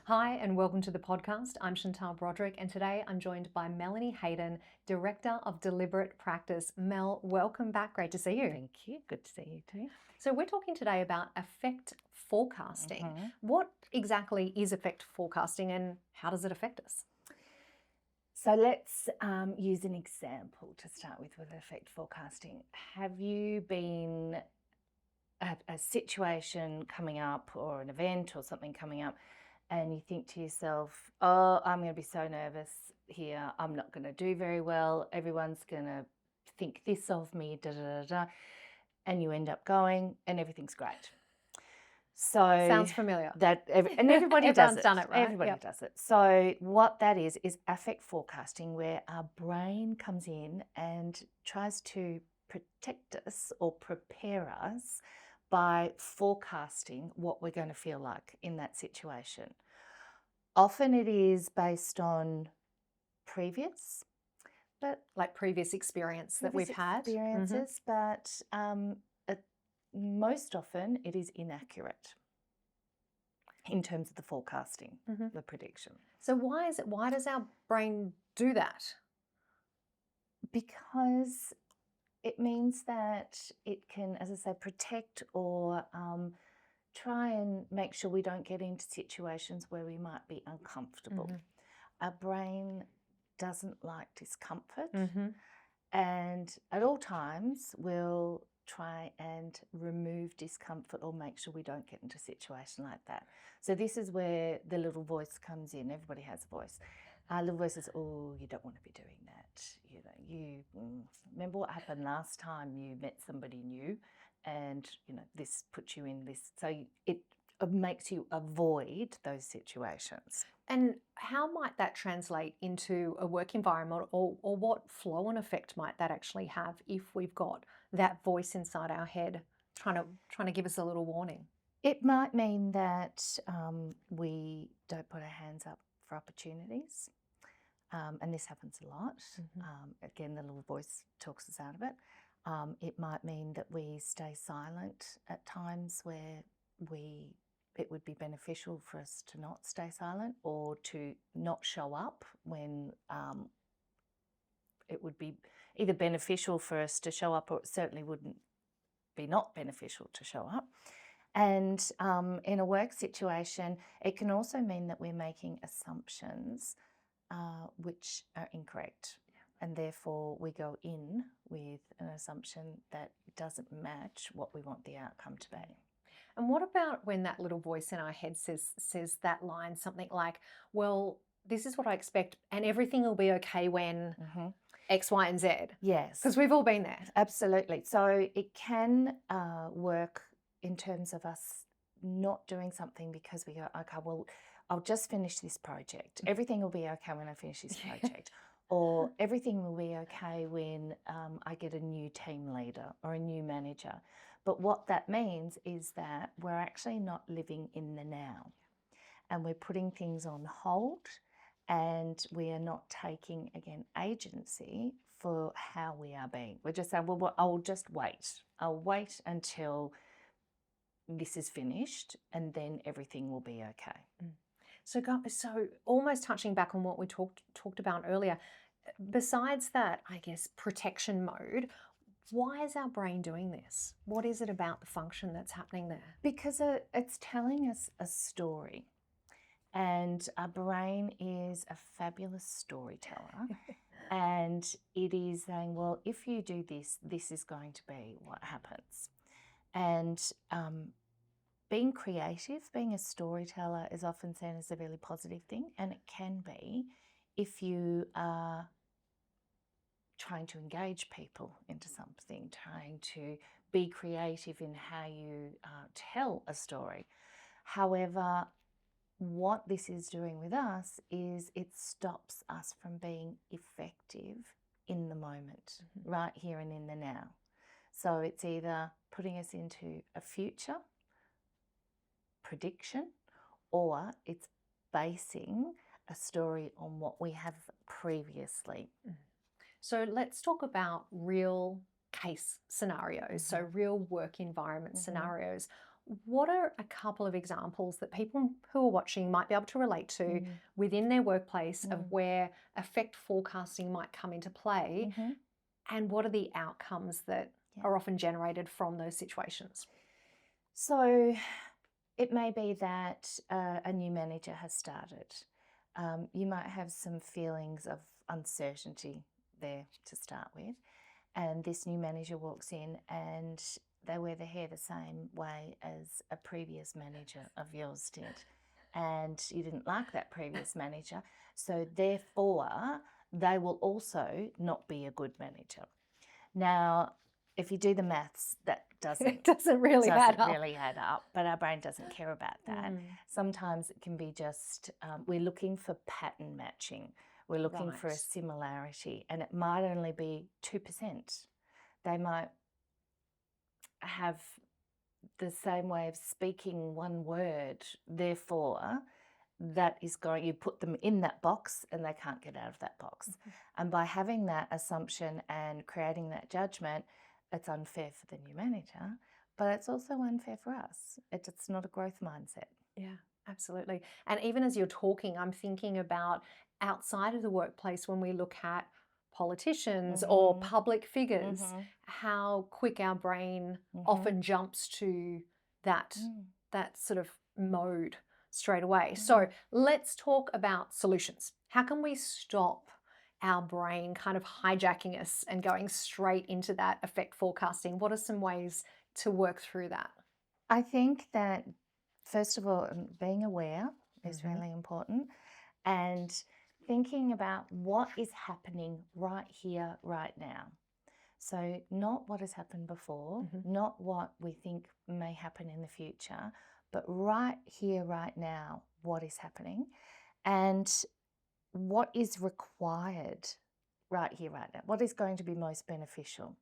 Hi and welcome to the podcast. I'm Chantal Broderick and today I'm joined by Melanie Haydon, Director of Deliberate Practice. Mel, welcome back. Great to see you. Thank you. Good to see you too. So we're talking today about affect forecasting. What exactly is affect forecasting and how does it affect us? So let's use an example to start with affect forecasting. Have you been a situation coming up or an event or something coming up and you think to yourself, oh, I'm going to be so nervous here. I'm not going to do very well. Everyone's going to think this of me, da, da, da, da. And you end up going and everything's great. So sounds familiar. And everybody does it. Done it, right? Everybody does it. So what that is affect forecasting, where our brain comes in and tries to protect us or prepare us by forecasting what we're going to feel like in that situation. Often it is based on previous, but like previous experience that we've had. Experiences, but most often it is inaccurate in terms of the forecasting, the prediction. So why does our brain do that? Because it means that it can, as I say, protect or try and make sure we don't get into situations where we might be uncomfortable. Our brain doesn't like discomfort and at all times will try and remove discomfort or make sure we don't get into a situation like that. So this is where the little voice comes in. Everybody has a voice. Our little voice says, oh, you don't want to be doing that. You remember what happened last time you met somebody new and, this puts you in this. So it makes you avoid those situations. And how might that translate into a work environment or what flow and effect might that actually have if we've got that voice inside our head trying to give us a little warning? It might mean that we don't put our hands up for opportunities. And this happens a lot. Again, the little voice talks us out of it. It might mean that we stay silent at times where it would be beneficial for us to not stay silent or to not show up when it would be either beneficial for us to show up or it certainly wouldn't be not beneficial to show up. And in a work situation, it can also mean that we're making assumptions which are incorrect. And therefore we go in with an assumption that doesn't match what we want the outcome to be. And what about when that little voice in our head says that line, something like, well, this is what I expect and everything will be okay when X, Y, and Z? Yes. Because we've all been there. Absolutely. So it can work in terms of us not doing something because we go, okay, well, I'll just finish this project. Everything will be okay when I finish this project. Or everything will be okay when I get a new team leader or a new manager. But what that means is that we're actually not living in the now. And we're putting things on hold and we are not taking, again, agency for how we are being. We're just saying, well, I'll just wait. I'll wait until this is finished and then everything will be okay. So almost touching back on what we talked about earlier, besides that, I guess, protection mode, why is our brain doing this? What is it about the function that's happening there? Because it's telling us a story. And our brain is a fabulous storyteller. And it is saying, well, if you do this, this is going to be what happens. And being creative, being a storyteller is often seen as a really positive thing. And it can be if you are trying to engage people into something, trying to be creative in how you tell a story. However, what this is doing with us is it stops us from being effective in the moment, right here and in the now. So it's either putting us into a future prediction or it's basing a story on what we have previously. So let's talk about real case scenarios, so real work environment scenarios. What are a couple of examples that people who are watching might be able to relate to Mm. within their workplace of Mm. where affect forecasting might come into play, Mhm. and what are the outcomes that Yeah. are often generated from those situations? So it may be that a new manager has started. You might have some feelings of uncertainty there to start with. And this new manager walks in and they wear their hair the same way as a previous manager of yours did. And you didn't like that previous manager. So therefore, they will also not be a good manager. Now, if you do the maths, that It doesn't really add up. really add up, but our brain doesn't care about that. Sometimes it can be just we're looking for pattern matching. We're looking for a Right. similarity, and it might only be 2%. They might have the same way of speaking one word, therefore, that is going, you put them in that box and they can't get out of that box. And by having that assumption and creating that judgment, it's unfair for the new manager, but it's also unfair for us. It's not a growth mindset. Yeah, absolutely. And even as you're talking, I'm thinking about outside of the workplace when we look at politicians or Mhm. public figures, Mhm. how quick our brain Mhm. often jumps to that Mm. that sort of mode straight away. So let's talk about solutions. How can we stop our brain kind of hijacking us and going straight into that effect forecasting? What are some ways to work through that? I think that, first of all, being aware is Mhm. really important, and thinking about what is happening right here, right now. So, not what has happened before, Mhm. not what we think may happen in the future, but right here, right now, what is happening and what is required right here, right now. What is going to be most beneficial?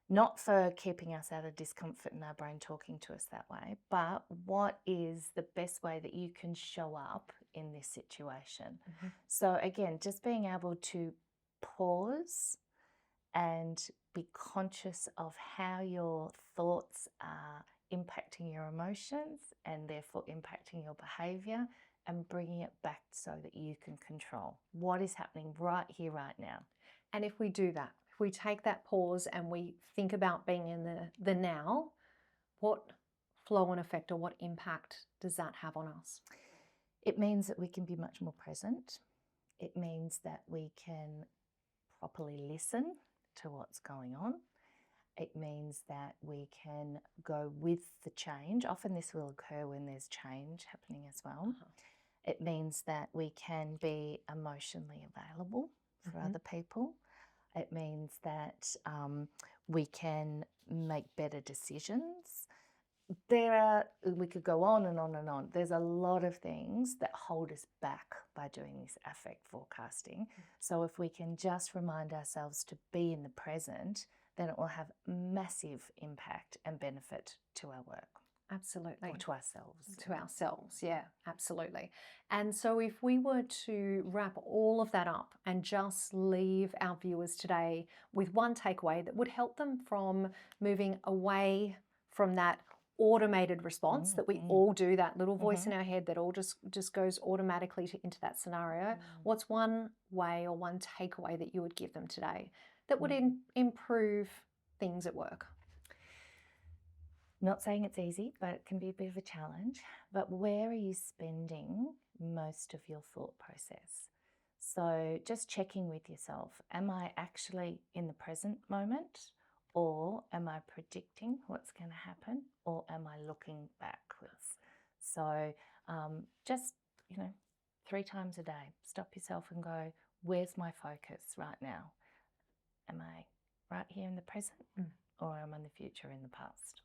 Not for keeping us out of discomfort and our brain talking to us that way, but what is the best way that you can show up in this situation? Mhm. So, again, just being able to pause and be conscious of how your thoughts are impacting your emotions and therefore impacting your behavior, and bringing it back so that you can control what is happening right here, right now. And if we do that, if we take that pause and we think about being in the now, what flow and effect or what impact does that have on us? It means that we can be much more present. It means that we can properly listen to what's going on. It means that we can go with the change. Often this will occur when there's change happening as well. It means that we can be emotionally available for other people. It means that we can make better decisions. We could go on and on and on. There's a lot of things that hold us back by doing this affect forecasting. So if we can just remind ourselves to be in the present, then it will have massive impact and benefit to our work. Absolutely. Or to ourselves. To ourselves, yeah, absolutely. And so if we were to wrap all of that up and just leave our viewers today with one takeaway that would help them from moving away from that automated response that we all do, that little voice in our head that all just goes automatically into that scenario, what's one way or one takeaway that you would give them today that would improve things at work? Not saying it's easy, but it can be a bit of a challenge. But where are you spending most of your thought process? So just checking with yourself, am I actually in the present moment, or am I predicting what's going to happen, or am I looking backwards? So just, 3 times a day, stop yourself and go, where's my focus right now? Am I right here in the present, or am I in the future, in the past?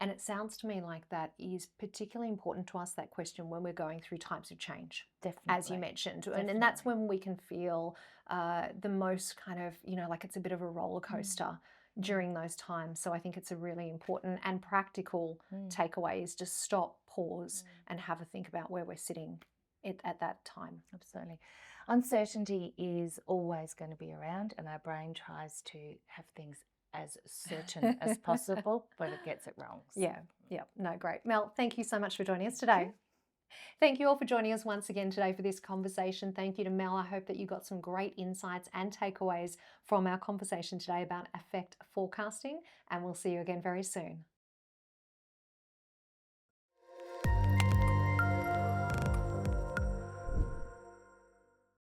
And it sounds to me like that is particularly important to us, that question, when we're going through types of change. Definitely. As you mentioned. And that's when we can feel the most kind of, like it's a bit of a roller coaster during those times. So I think it's a really important and practical takeaway is just stop, pause, and have a think about where we're sitting at that time. Absolutely. Uncertainty is always going to be around, and our brain tries to have things as certain as possible, but it gets it wrong. So. Yeah, yeah, no, great. Mel, thank you so much for joining us today. Thank you all for joining us once again today for this conversation. Thank you to Mel. I hope that you got some great insights and takeaways from our conversation today about affect forecasting, and we'll see you again very soon.